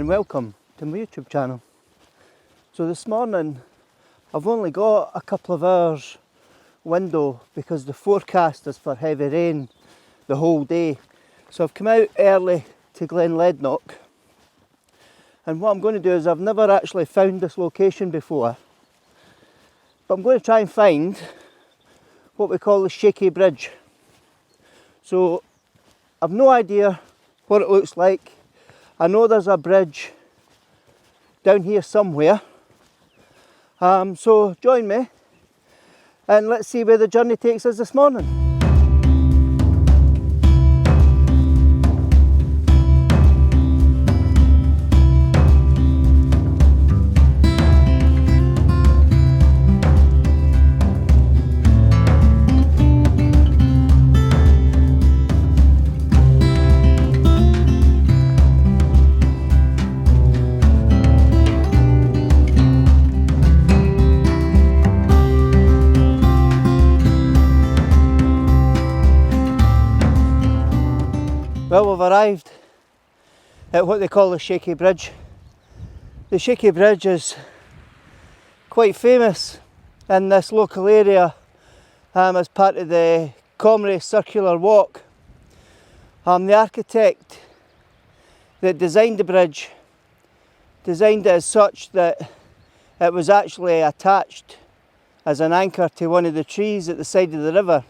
and welcome to my YouTube channel. So this morning I've only got a couple of hours window because the forecast is for heavy rain the whole day. So I've come out early to Glenlednock, and what I'm going to do is, I've never actually found this location before, but I'm going to try and find what we call the Shaky Bridge. So I've no idea what it looks like. I know there's a bridge down here somewhere. So join me and let's see where the journey takes us this morning. Well, we've arrived at what they call the Shaky Bridge. The Shaky Bridge is quite famous in this local area as part of the Comrie Circular Walk. The architect that designed the bridge designed it as such that it was actually attached as an anchor to one of the trees at the side of the river.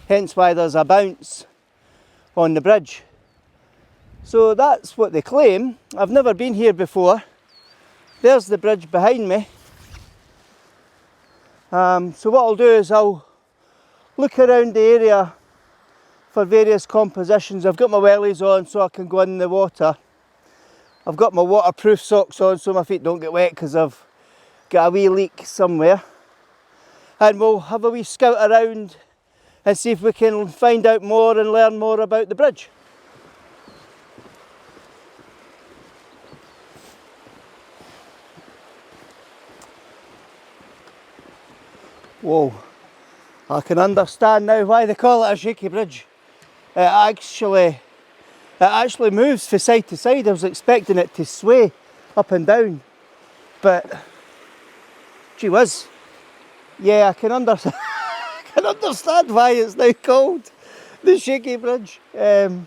Hence why there's a bounce on the bridge. So that's what they claim. I've never been here before. There's the bridge behind me. So what I'll do is I'll look around the area for various compositions. I've got my wellies on so I can go in the water. I've got my waterproof socks on so my feet don't get wet because I've got a wee leak somewhere. And we'll have a wee scout around and see if we can find out more and learn more about the bridge. Whoa, I can understand now why they call it a shaky bridge. It actually moves from side to side. I was expecting it to sway up and down, but gee whiz, yeah, I can understand. I can understand why it's now called the Shaky Bridge. Anybody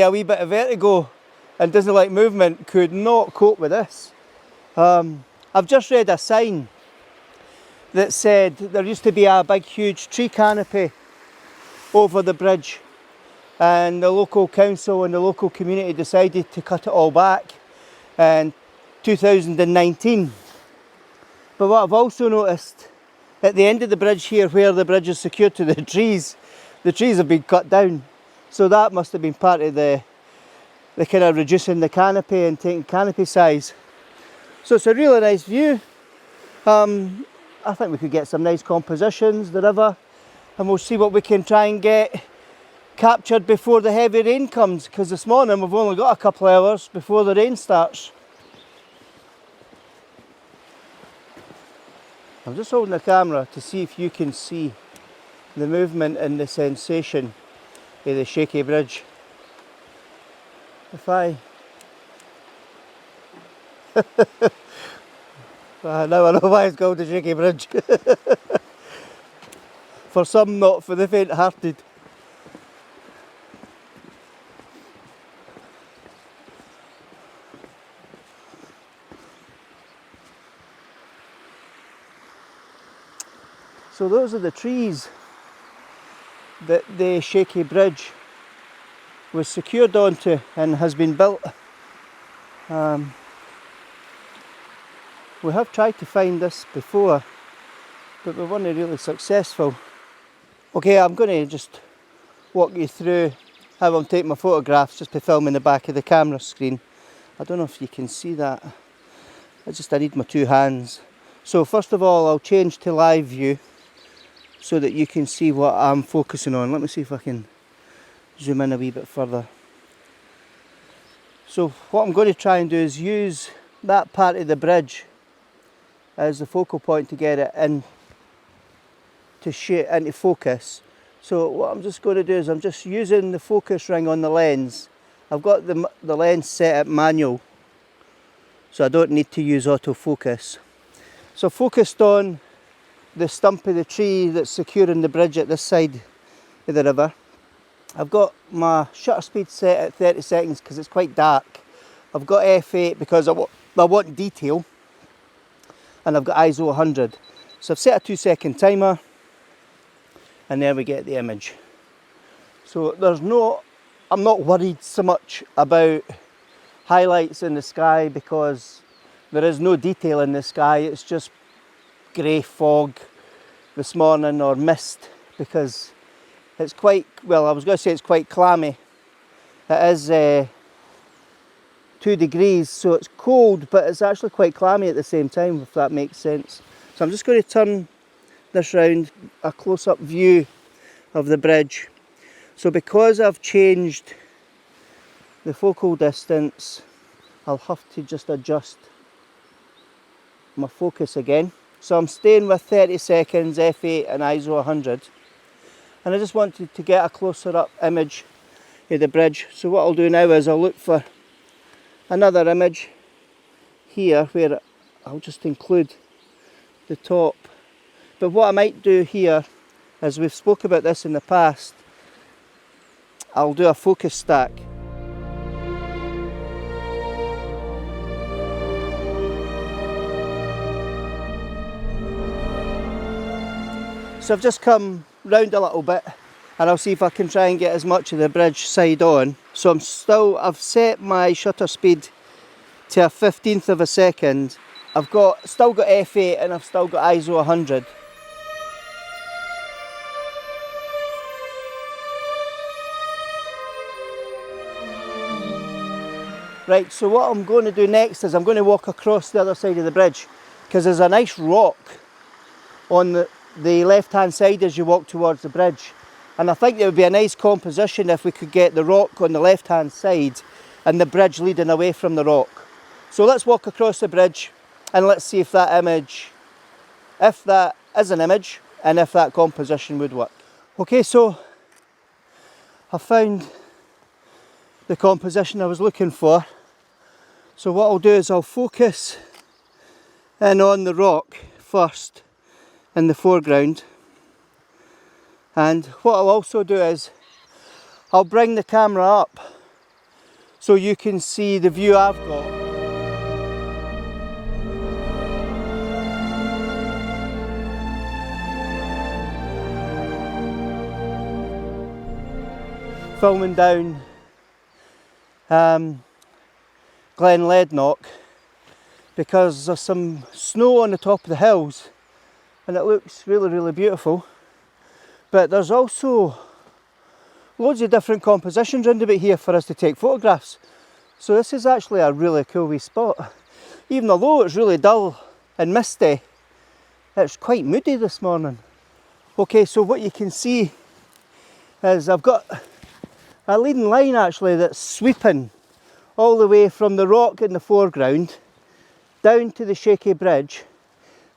a wee bit of vertigo and doesn't like movement could not cope with this. I've just read a sign that said there used to be a big huge tree canopy over the bridge, and the local council and the local community decided to cut it all back in 2019. But what I've also noticed, at the end of the bridge here, where the bridge is secured to the trees have been cut down. So that must have been part of the kind of reducing the canopy and taking canopy size. So it's a really nice view. I think we could get some nice compositions, the river, and we'll see what we can try and get captured before the heavy rain comes, because this morning we've only got a couple of hours before the rain starts. I'm just holding the camera to see if you can see the movement and the sensation of the Shaky Bridge. If I... now I know why it's called the Shaky Bridge. For some, not for the faint-hearted. So those are the trees that the Shaky Bridge was secured onto and has been built. We have tried to find this before, but we weren't really successful. Okay, I'm going to just walk you through how I'm taking my photographs just by filming the back of the camera screen. I don't know if you can see that. I need my two hands. So first of all, I'll change to live view so that you can see what I'm focusing on. Let me see if I can zoom in a wee bit further. So what I'm going to try and do is use that part of the bridge as the focal point to get it in into focus. So what I'm just going to do is I'm just using the focus ring on the lens I've got the lens set at manual, so I don't need to use autofocus. So focused on the stump of the tree that's securing the bridge at this side of the river. I've got my shutter speed set at 30 seconds because it's quite dark. I've got f8 because I want detail, and I've got ISO 100. So I've set a 2-second timer, and then we get the image. So I'm not worried so much about highlights in the sky because there is no detail in the sky. It's just grey fog this morning, or mist, because it's quite, well, I was going to say it's quite clammy. It is 2 degrees, so it's cold, but it's actually quite clammy at the same time, if that makes sense. So I'm just going to turn this round, a close-up view of the bridge. So because I've changed the focal distance, I'll have to just adjust my focus again. So I'm staying with 30 seconds, f8 and ISO 100. And I just wanted to get a closer up image of the bridge. So what I'll do now is I'll look for another image here where I'll just include the top. But what I might do here, as we've spoke about this in the past, I'll do a focus stack. So I've just come round a little bit, and I'll see if I can try and get as much of the bridge side on. So I've set my shutter speed to a 15th of a second. I've still got f8 and I've still got ISO 100. Right, so what I'm going to do next is I'm going to walk across the other side of the bridge, because there's a nice rock on the left hand side as you walk towards the bridge, and I think it would be a nice composition if we could get the rock on the left hand side and the bridge leading away from the rock. So let's walk across the bridge and let's see if that image, if that is an image, and if that composition would work. Okay, so I found the composition I was looking for. So what I'll do is I'll focus in on the rock first in the foreground, and what I'll also do is I'll bring the camera up so you can see the view I've got. Filming down Glen Lednock, because there's some snow on the top of the hills and it looks really, really beautiful. But there's also loads of different compositions around about here for us to take photographs. So this is actually a really cool wee spot. Even although it's really dull and misty, it's quite moody this morning. Okay, so what you can see is I've got a leading line actually that's sweeping all the way from the rock in the foreground down to the Shaky Bridge.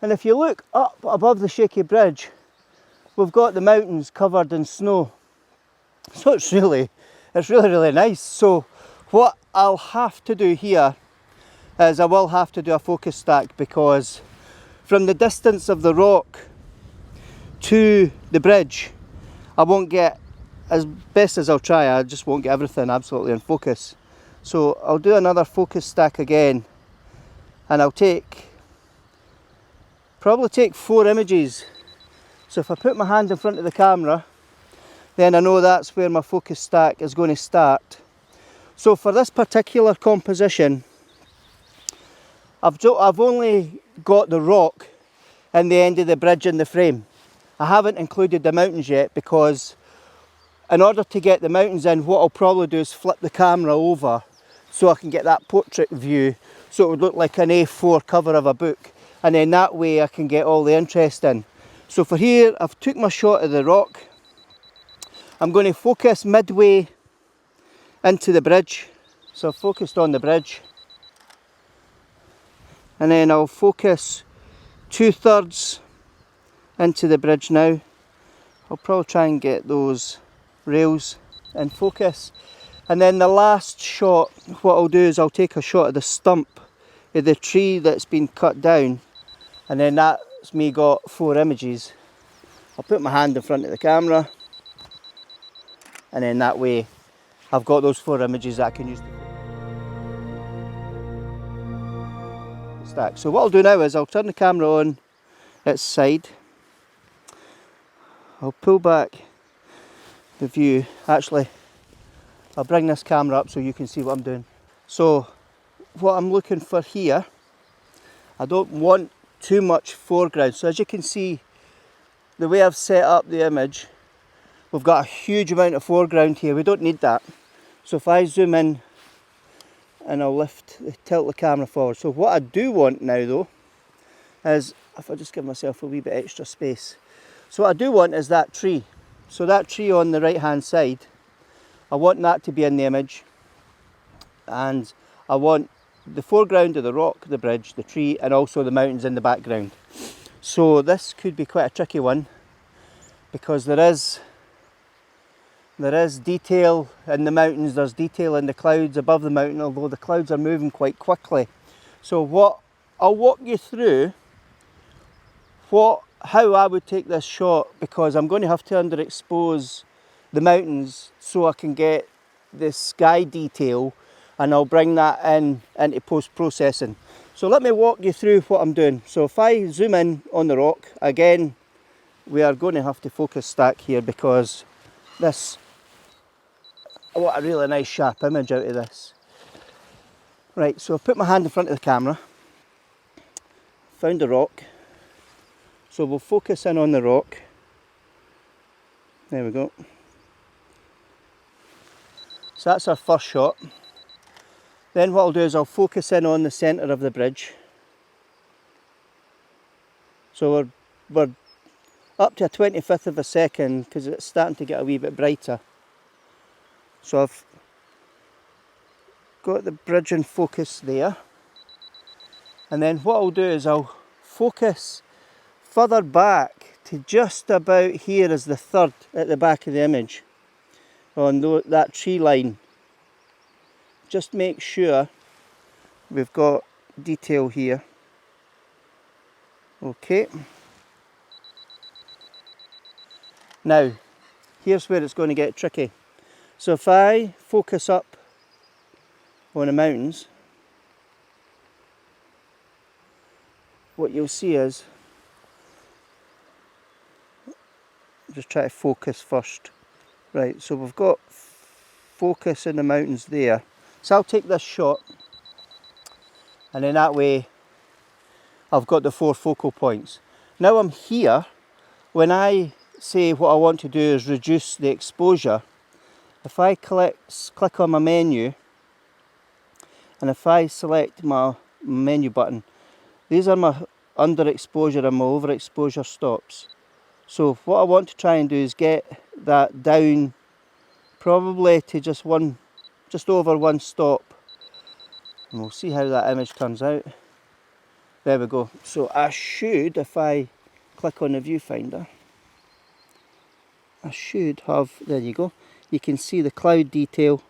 And if you look up above the Shaky Bridge, we've got the mountains covered in snow. So it's really nice. So what I'll have to do here is I will have to do a focus stack, because from the distance of the rock to the bridge, I won't get, as best as I'll try, I just won't get everything absolutely in focus. So I'll do another focus stack again, and I'll probably take 4 images. So if I put my hand in front of the camera, then I know that's where my focus stack is going to start. So for this particular composition, I've only got the rock and the end of the bridge in the frame. I haven't included the mountains yet, because in order to get the mountains in, what I'll probably do is flip the camera over so I can get that portrait view, so it would look like an A4 cover of a book, and then that way I can get all the interest in. So for here, I've took my shot of the rock. I'm going to focus midway into the bridge. So I've focused on the bridge, and then I'll focus 2/3 into the bridge now. I'll probably try and get those rails in focus. And then the last shot, what I'll do is I'll take a shot of the stump of the tree that's been cut down, and then that's me got 4 images. I'll put my hand in front of the camera, and then that way I've got those 4 images that I can use to stack. So what I'll do now is I'll turn the camera on its side. I'll pull back the view. Actually, I'll bring this camera up so you can see what I'm doing. So what I'm looking for here, I don't want too much foreground. So as you can see, the way I've set up the image, we've got a huge amount of foreground here. We don't need that. So if I zoom in and I'll tilt the camera forward. So what I do want now though, is if I just give myself a wee bit extra space. So what I do want is that tree. So that tree on the right hand side, I want that to be in the image, and I want the foreground of the rock, the bridge, the tree, and also the mountains in the background. So this could be quite a tricky one, because there is detail in the mountains, there's detail in the clouds above the mountain, although the clouds are moving quite quickly. So what I'll walk you through how I would take this shot, because I'm going to have to underexpose the mountains so I can get the sky detail, and I'll bring that into post-processing. So let me walk you through what I'm doing. So if I zoom in on the rock, again, we are going to have to focus stack here, because I want a really nice sharp image out of this. Right, so I've put my hand in front of the camera, found the rock. So we'll focus in on the rock. There we go. So that's our first shot. Then what I'll do is I'll focus in on the centre of the bridge. So we're up to a 25th of a second, because it's starting to get a wee bit brighter. So I've got the bridge in focus there. And then what I'll do is I'll focus further back to just about here as the third at the back of the image, on that tree line. Just make sure we've got detail here. Okay. Now, here's where it's going to get tricky. So if I focus up on the mountains, what you'll see is, just try to focus first. Right, so we've got focus in the mountains there. So I'll take this shot, and then that way I've got the 4 focal points. Now I'm here. When I say what I want to do is reduce the exposure, if I click on my menu, and if I select my menu button, these are my underexposure and my overexposure stops. So what I want to try and do is get that down probably to just over 1 stop, and we'll see how that image turns out. There we go. So I should, if I click on the viewfinder, I should have, there you go, you can see the cloud detail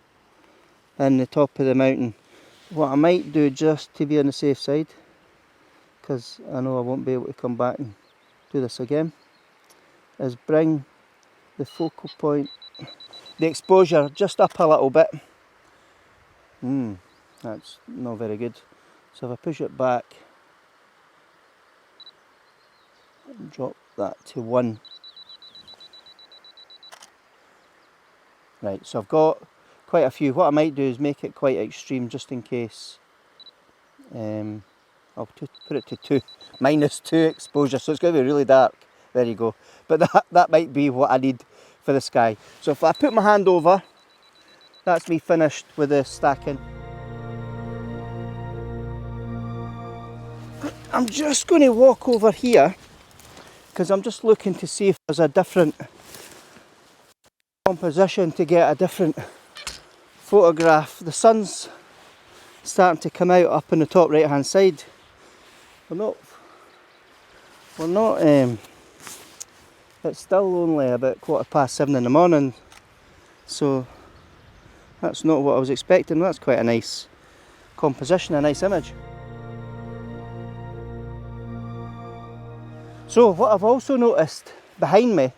in the top of the mountain. What I might do, just to be on the safe side, because I know I won't be able to come back and do this again, is bring the focal point, the exposure just up a little bit. That's not very good. So if I push it back, drop that to 1. Right, so I've got quite a few. What I might do is make it quite extreme, just in case. I'll put it to 2, -2 exposure, so it's going to be really dark. There you go. But that might be what I need for the sky. So if I put my hand over, that's me finished with the stacking. I'm just going to walk over here, because I'm just looking to see if there's a different composition to get a different photograph. The sun's starting to come out up on the top right hand side. We're not it's still only about 7:15 in the morning, so That's not what I was expecting. That's quite a nice composition, a nice image. So what I've also noticed behind me,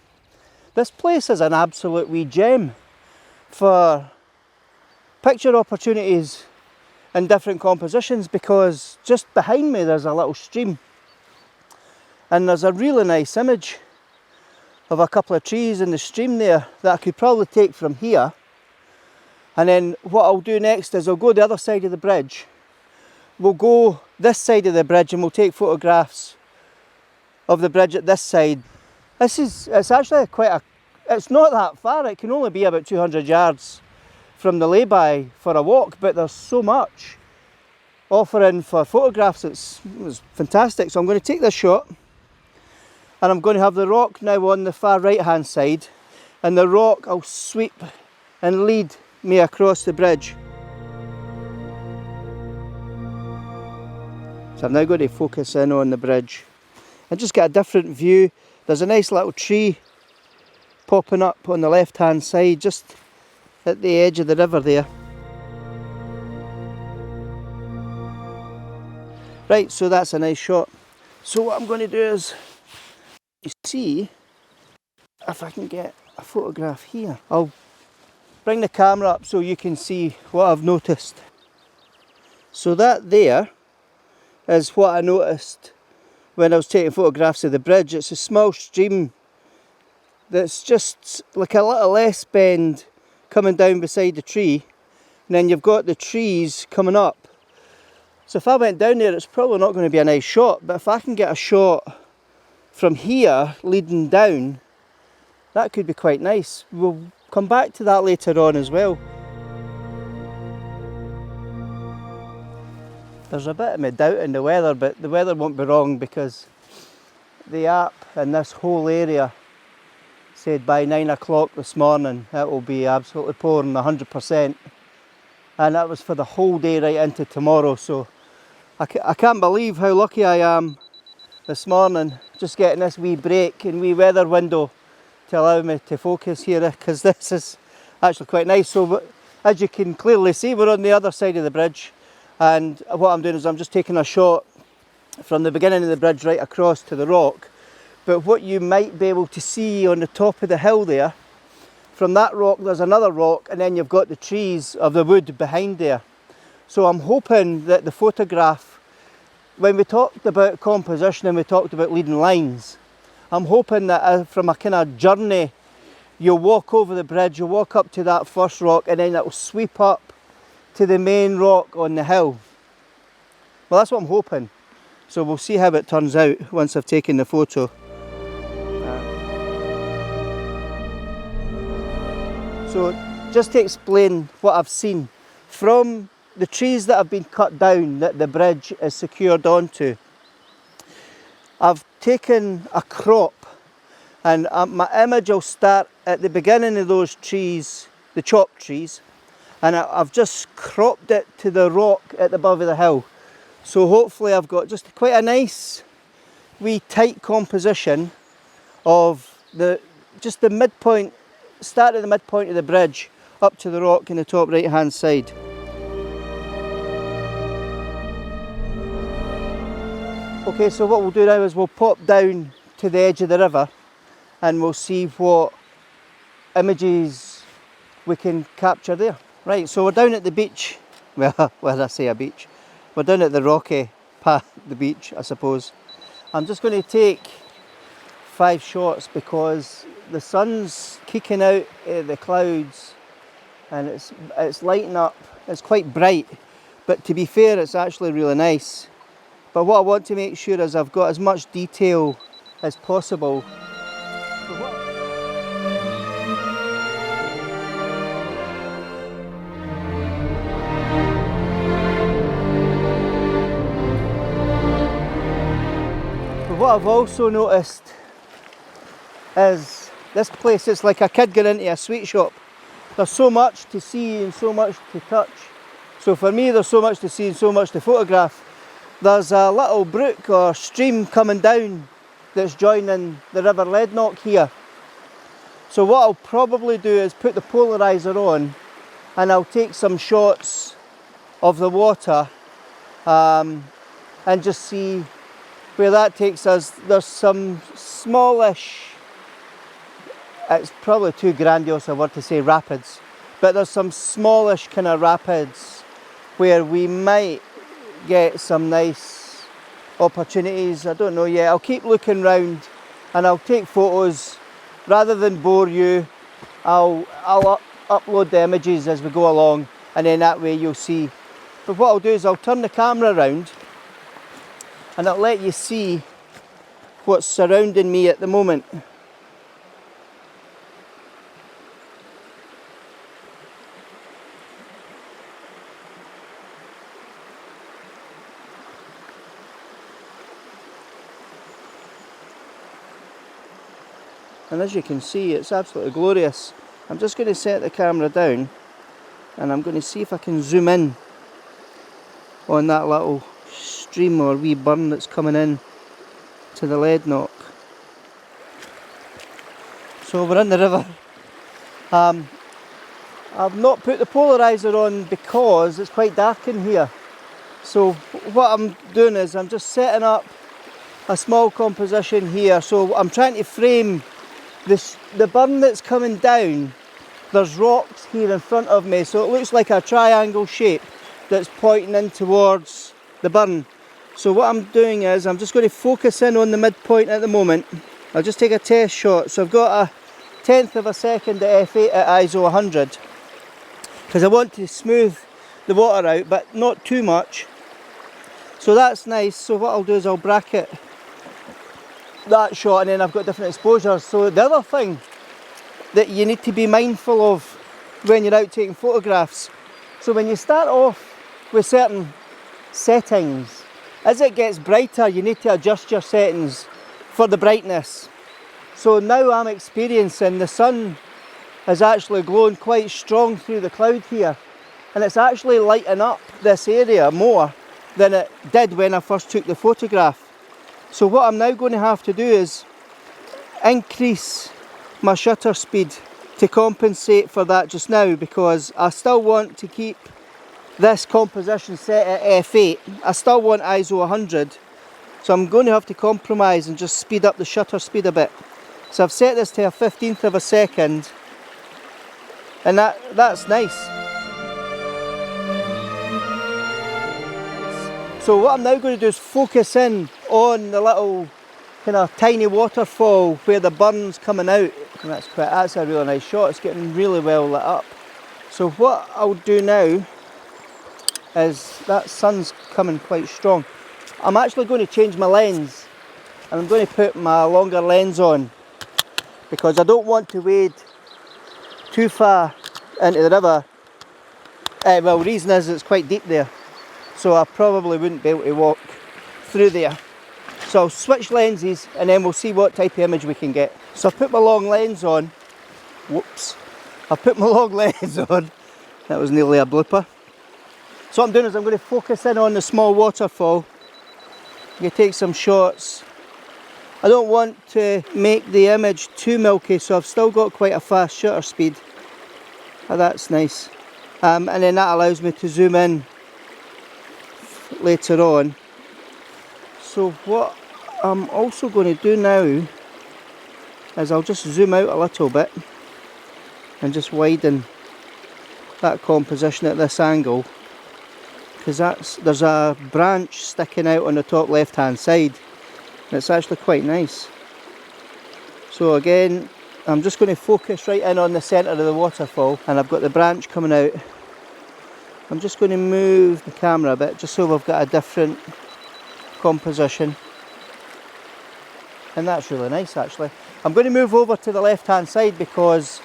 this place is an absolute wee gem for picture opportunities in different compositions, because just behind me there's a little stream and there's a really nice image of a couple of trees in the stream there that I could probably take from here. And then what I'll do next is I'll go the other side of the bridge. We'll go this side of the bridge and we'll take photographs of the bridge at this side. It's actually it's not that far, it can only be about 200 yards from the lay-by for a walk, but there's so much offering for photographs, it was fantastic. So I'm going to take this shot and I'm going to have the rock now on the far right hand side, and the rock will sweep and lead me across the bridge. So I'm now going to focus in on the bridge and just get a different view. There's a nice little tree popping up on the left hand side just at the edge of the river there. Right, so that's a nice shot. So what I'm going to do is, you see if I can get a photograph here. I'll bring the camera up so you can see what I've noticed. So that there is what I noticed when I was taking photographs of the bridge. It's a small stream that's just like a little S-bend coming down beside the tree, and then you've got the trees coming up. So if I went down there, it's probably not going to be a nice shot, but if I can get a shot from here leading down, that could be quite nice. We'll come back to that later on as well. There's a bit of me doubting the weather, but the weather won't be wrong, because the app in this whole area said by 9 o'clock this morning it will be absolutely pouring 100%, and that was for the whole day right into tomorrow. So I can't believe how lucky I am this morning just getting this wee break and wee weather window to allow me to focus here, because this is actually quite nice. So as you can clearly see, we're on the other side of the bridge, and what I'm doing is I'm just taking a shot from the beginning of the bridge right across to the rock. But what you might be able to see on the top of the hill there, from that rock there's another rock, and then you've got the trees of the wood behind there. So I'm hoping that the photograph, when we talked about composition and we talked about leading lines, I'm hoping that from a kind of journey, you'll walk over the bridge, you'll walk up to that first rock, and then it will sweep up to the main rock on the hill. Well, that's what I'm hoping. So we'll see how it turns out once I've taken the photo. So just to explain what I've seen, from the trees that have been cut down that the bridge is secured onto, I've taken a crop, and my image will start at the beginning of those trees, the chopped trees, and I've just cropped it to the rock at the above of the hill. So hopefully I've got just quite a nice wee tight composition of just the midpoint, start at the midpoint of the bridge up to the rock in the top right hand side. Okay, so what we'll do now is we'll pop down to the edge of the river and we'll see what images we can capture there. Right, so we're down at the beach. Well, where did I say a beach? We're down at the rocky path, the beach, I suppose. I'm just going to take 5 shots because the sun's kicking out the clouds and it's lighting up. It's quite bright, but to be fair, it's actually really nice. But what I want to make sure is I've got as much detail as possible. What I've also noticed is this place is like a kid going into a sweet shop. There's so much to see and so much to touch. So for me, there's so much to see and so much to photograph. There's a little brook or stream coming down that's joining the River Leadnock here. So what I'll probably do is put the polarizer on and I'll take some shots of the water and just see where that takes us. There's some smallish, it's probably too grandiose a word to say rapids, but there's some smallish kind of rapids where we might get some nice opportunities. I don't know yet. I'll keep looking round and I'll take photos. Rather than bore you, I'll upload the images as we go along, and then that way you'll see. But what I'll do is I'll turn the camera around and I'll let you see what's surrounding me at the moment. And as you can see, it's absolutely glorious. I'm just going to set the camera down and I'm going to see if I can zoom in on that little stream or wee burn that's coming in to the lead knock. So we're in the river. I've not put the polarizer on because it's quite dark in here. So what I'm doing is I'm just setting up a small composition here. So I'm trying to frame the burn that's coming down. There's rocks here in front of me, so it looks like a triangle shape that's pointing in towards the burn. So what I'm doing is I'm just going to focus in on the midpoint at the moment. I'll just take a test shot. So I've got a 1/10 of a second at f8 at ISO 100 because I want to smooth the water out, but not too much. So that's nice. So what I'll do is I'll bracket that shot, and then I've got different exposures. So the other thing that you need to be mindful of when you're out taking photographs, so when you start off with certain settings, as it gets brighter you need to adjust your settings for the brightness. So now I'm experiencing the sun is actually glowing quite strong through the cloud here, and it's actually lighting up this area more than it did when I first took the photograph. So what I'm now going to have to do is increase my shutter speed to compensate for that just now, because I still want to keep this composition set at f8. I still want ISO 100, so I'm going to have to compromise and just speed up the shutter speed a bit. So I've set this to a 1/15 of a second, and that's nice. So what I'm now going to do is focus in on the little kind of tiny waterfall where the burn's coming out. And that's a really nice shot. It's getting really well lit up. So what I'll do now is, that sun's coming quite strong. I'm actually going to change my lens, and I'm going to put my longer lens on because I don't want to wade too far into the river. Well, the reason is it's quite deep there, so I probably wouldn't be able to walk through there. So I'll switch lenses and then we'll see what type of image we can get. So I've put my long lens on. Whoops. I've put my long lens on. That was nearly a blooper. So what I'm doing is I'm going to focus in on the small waterfall. You take some shots. I don't want to make the image too milky, so I've still got quite a fast shutter speed. Oh, that's nice. And then that allows me to zoom in later on. So what I'm also going to do now is I'll just zoom out a little bit and just widen that composition at this angle, because there's a branch sticking out on the top left hand side and it's actually quite nice. So again, I'm just going to focus right in on the centre of the waterfall, and I've got the branch coming out. I'm just going to move the camera a bit just so we've got a different composition, and that's really nice actually. I'm going to move over to the left hand side because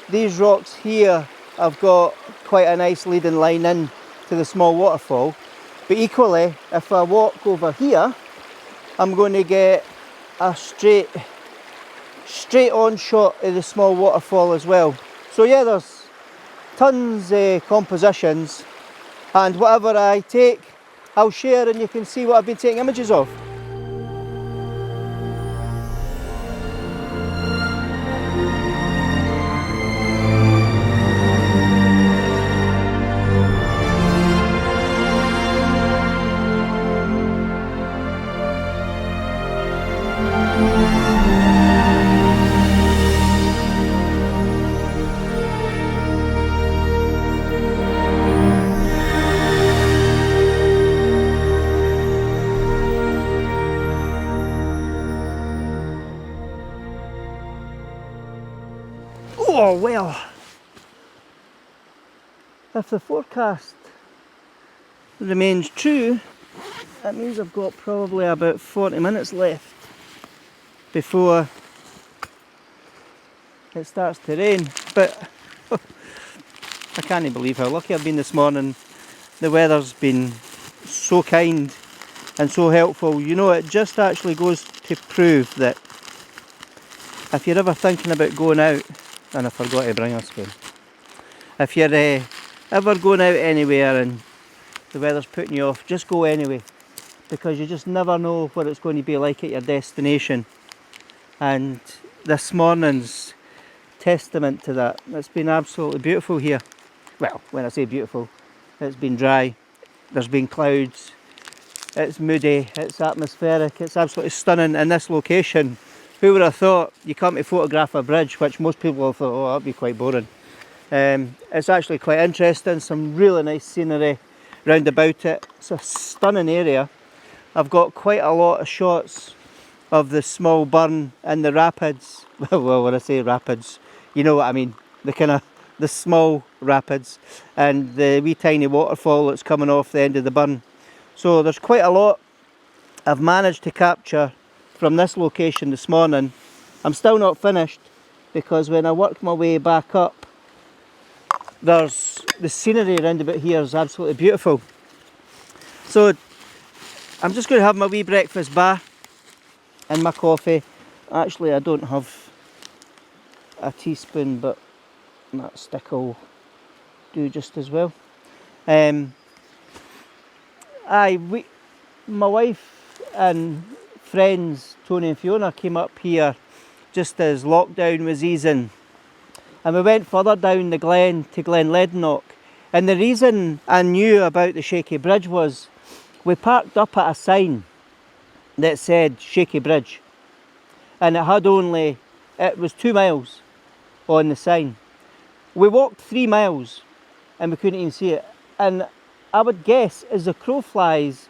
these rocks here have got quite a nice leading line in to the small waterfall, but equally if I walk over here I'm going to get a straight on shot of the small waterfall as well. So yeah, there's tons of compositions, and whatever I take I'll share and you can see what I've been taking images of. Oh well, if the forecast remains true, that means I've got probably about 40 minutes left before it starts to rain. But I can't believe how lucky I've been this morning. The weather's been so kind and so helpful. You know, it just actually goes to prove that if you're ever thinking about going out, and I forgot to bring a spoon, if you're ever going out anywhere and the weather's putting you off, just go anyway, because you just never know what it's going to be like at your destination. And this morning's testament to that. It's been absolutely beautiful here. Well, when I say beautiful, it's been dry, there's been clouds, it's moody, it's atmospheric, it's absolutely stunning in this location. Who would have thought you come to photograph a bridge, which most people have thought, oh, that'd be quite boring. It's actually quite interesting, some really nice scenery round about it. It's a stunning area. I've got quite a lot of shots of the small burn in the rapids. Well, when I say rapids, you know what I mean. The small rapids and the wee tiny waterfall that's coming off the end of the burn. So there's quite a lot I've managed to capture from this location this morning. I'm still not finished, because when I work my way back up, there's the scenery around about here is absolutely beautiful. So I'm just going to have my wee breakfast bar and my coffee. Actually, I don't have a teaspoon, but that stick will do just as well. My wife and friends Tony and Fiona came up here just as lockdown was easing, and we went further down the glen to Glenlednock. And the reason I knew about the Shaky Bridge was we parked up at a sign that said Shaky Bridge, and it was 2 miles on the sign. We walked 3 miles and we couldn't even see it, and I would guess as the crow flies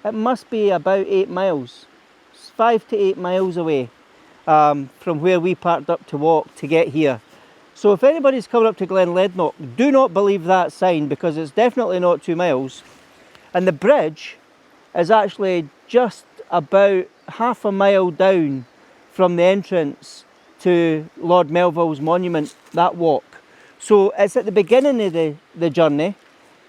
it must be about 8 miles. 5 to 8 miles away from where we parked up to walk to get here. So if anybody's coming up to Glenlednock, do not believe that sign, because it's definitely not 2 miles. And the bridge is actually just about half a mile down from the entrance to Lord Melville's monument, that walk. So it's at the beginning of the journey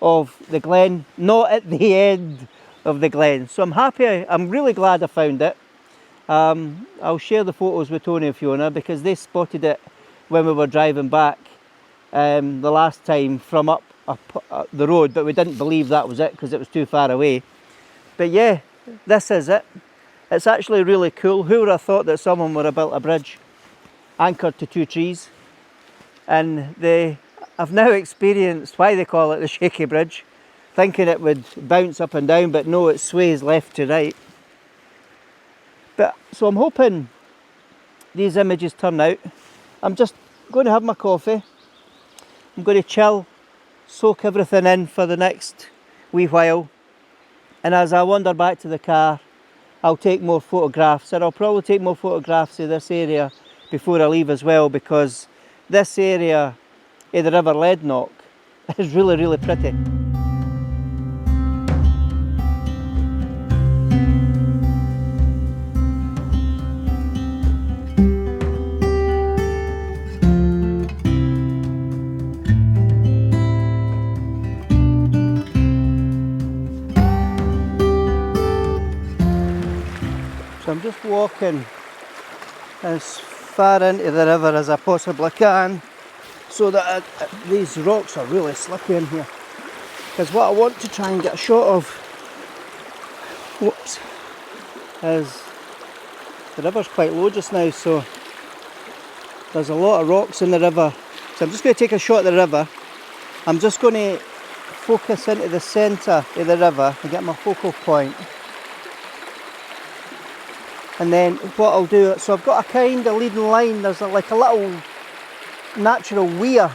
of the glen, not at the end of the glen. So I'm really glad I found it. I'll share the photos with Tony and Fiona, because they spotted it when we were driving back the last time from up the road, but we didn't believe that was it because it was too far away. But yeah, this is it. It's actually really cool. Who would have thought that someone would have built a bridge anchored to 2 trees? And I've now experienced why they call it the Shaky Bridge, thinking it would bounce up and down, but no, it sways left to right. So I'm hoping these images turn out. I'm just going to have my coffee. I'm going to chill, soak everything in for the next wee while. And as I wander back to the car, I'll take more photographs, and I'll probably take more photographs of this area before I leave as well, because this area of the River Lednock is really, really pretty. So I'm just walking as far into the river as I possibly can, so that these rocks are really slippy in here. Because what I want to try and get a shot of, is the river's quite low just now, so there's a lot of rocks in the river. So I'm just going to take a shot of the river. I'm just going to focus into the centre of the river and get my focal point. And then what I'll do, so I've got a kind of leading line, there's like a little natural weir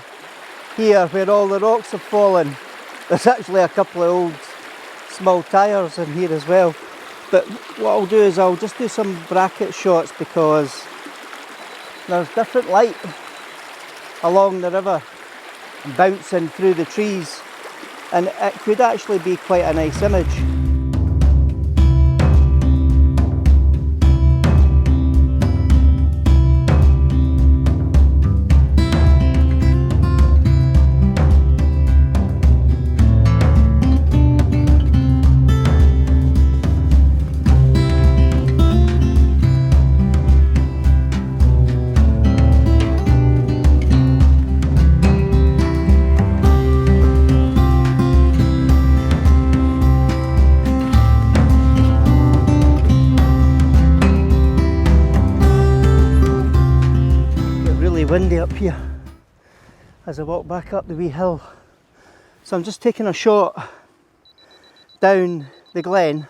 here where all the rocks have fallen. There's actually a couple of old small tyres in here as well. But what I'll do is I'll just do some bracket shots because there's different light along the river bouncing through the trees, and it could actually be quite a nice image. Windy up here as I walk back up the wee hill. So I'm just taking a shot down the glen,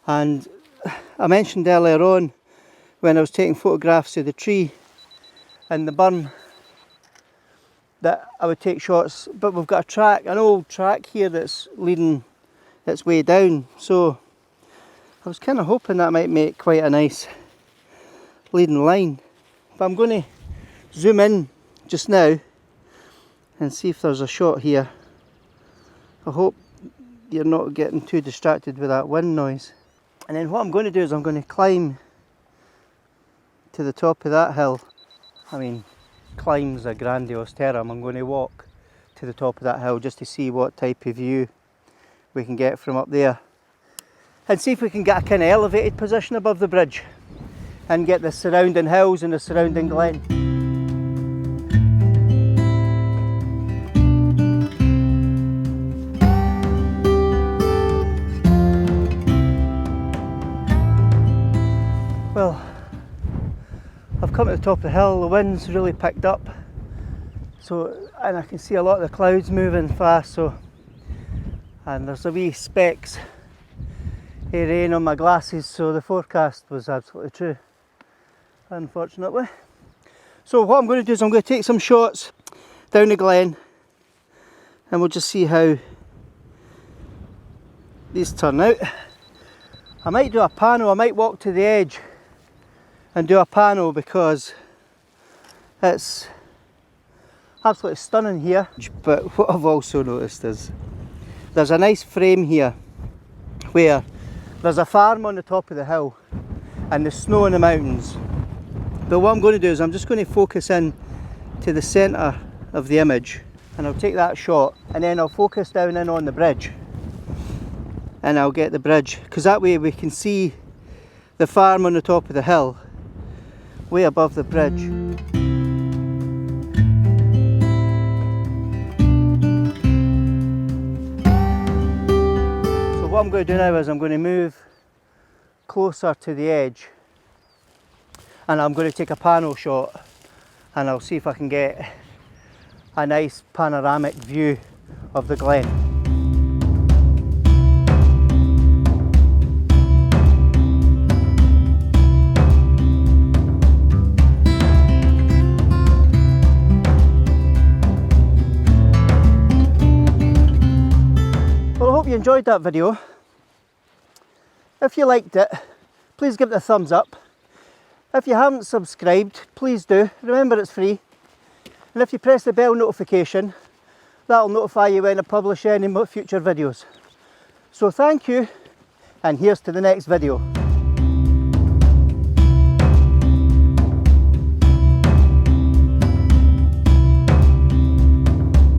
and I mentioned earlier on when I was taking photographs of the tree and the burn that I would take shots, but we've got a track, an old track here that's leading its way down, so I was kind of hoping that might make quite a nice leading line. But I'm going to zoom in just now and see if there's a shot here. I hope you're not getting too distracted with that wind noise. And then what I'm going to do is I'm going to climb to the top of that hill. I mean, climb's a grandiose term. I'm going to walk to the top of that hill just to see what type of view we can get from up there, and see if we can get a kind of elevated position above the bridge and get the surrounding hills and the surrounding glen. Well, I've come to the top of the hill, the wind's really picked up, so, and I can see a lot of the clouds moving fast, so, and there's a wee specks of rain on my glasses, so the forecast was absolutely true, unfortunately. So what I'm going to do is I'm going to take some shots down the glen and we'll just see how these turn out. I might do a panel, I might walk to the edge and do a panel because it's absolutely stunning here. But what I've also noticed is there's a nice frame here where there's a farm on the top of the hill and there's snow in the mountains. But what I'm going to do is I'm just going to focus in to the centre of the image, and I'll take that shot and then I'll focus down in on the bridge, and I'll get the bridge, because that way we can see the farm on the top of the hill way above the bridge. So what I'm going to do now is I'm going to move closer to the edge and I'm going to take a panel shot, and I'll see if I can get a nice panoramic view of the glen. Well, I hope you enjoyed that video. If you liked it, please give it a thumbs up. If you haven't subscribed, please do. Remember, it's free. And if you press the bell notification, that'll notify you when I publish any future videos. So thank you, and here's to the next video.